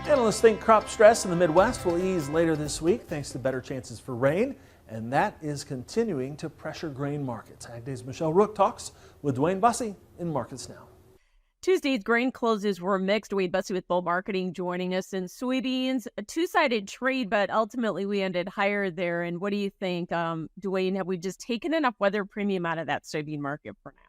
Analysts think crop stress in the Midwest will ease later this week thanks to better chances for rain, and that is continuing to pressure grain markets. AgDay's Michelle Rook talks with DuWayne Bosse in Markets Now. Tuesday's grain closes were mixed. DuWayne Bosse with Bull Marketing joining us. In soybeans, a two-sided trade, but ultimately we ended higher there. And what do you think, DuWayne? Have we just taken enough weather premium out of that soybean market for now?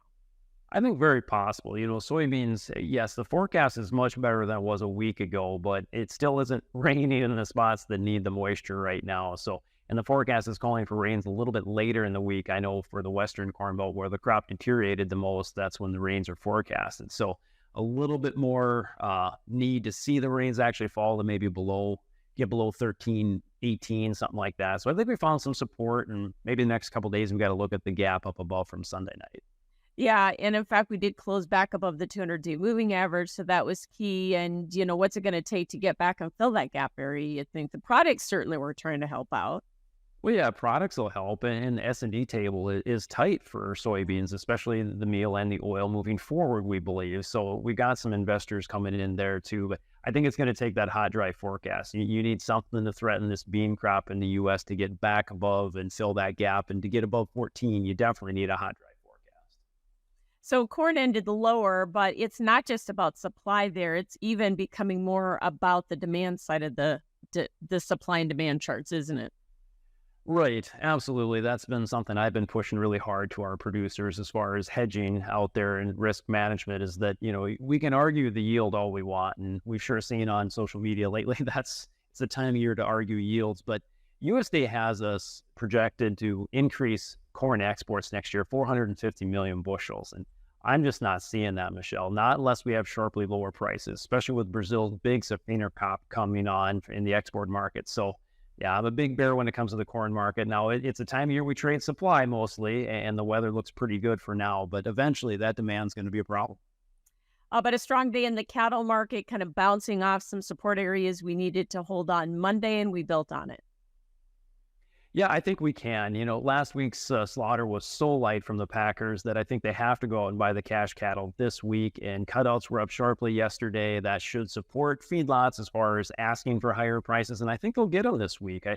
I think very possible. Soybeans, yes, the forecast is much better than it was a week ago, but it still isn't raining in the spots that need the moisture right now. And the forecast is calling for rains a little bit later in the week. I know for the Western Corn Belt where the crop deteriorated the most, that's when the rains are forecasted. So a little bit more need to see the rains actually fall to maybe get below 13, 18, something like that. So I think we found some support, and maybe the next couple of days we got to look at the gap up above from Sunday night. Yeah, and in fact, we did close back above the 200-day moving average, so that was key. And, what's it going to take to get back and fill that gap area? You think the products certainly were trying to help out. Well, yeah, products will help, and the S&D table is tight for soybeans, especially the meal and the oil moving forward, we believe. So we got some investors coming in there too, but I think it's going to take that hot, dry forecast. You need something to threaten this bean crop in the U.S. to get back above and fill that gap, and to get above 14, you definitely need a hot, dry forecast. So corn ended lower, but it's not just about supply there. It's even becoming more about the demand side of the supply and demand charts, isn't it? Right, absolutely. That's been something I've been pushing really hard to our producers as far as hedging out there and risk management, is that, we can argue the yield all we want. And we've sure seen on social media lately, it's the time of year to argue yields. But USDA has us projected to increase corn exports next year, 450 million bushels. And I'm just not seeing that, Michelle, not unless we have sharply lower prices, especially with Brazil's big safrinha crop coming on in the export market. So yeah, I'm a big bear when it comes to the corn market. Now, it's a time of year we trade supply mostly, and the weather looks pretty good for now, but eventually that demand's going to be a problem. But a strong day in the cattle market, kind of bouncing off some support areas we needed to hold on Monday, and we built on it. Yeah, I think we can. Last week's slaughter was so light from the packers that I think they have to go out and buy the cash cattle this week, and cutouts were up sharply yesterday. That should support feedlots as far as asking for higher prices, and I think they'll get them this week.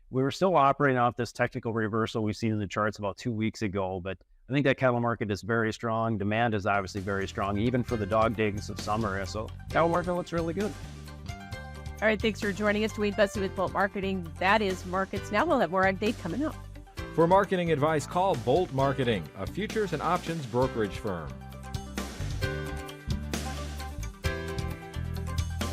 We were still operating off this technical reversal we've seen in the charts about 2 weeks ago, but I think that cattle market is very strong. Demand is obviously very strong, even for the dog days of summer. So cattle market looks really good. All right, thanks for joining us. DuWayne Bosse with Bolt Marketing. That is Markets Now. We'll have more AgDay coming up. For marketing advice, call Bolt Marketing, a futures and options brokerage firm.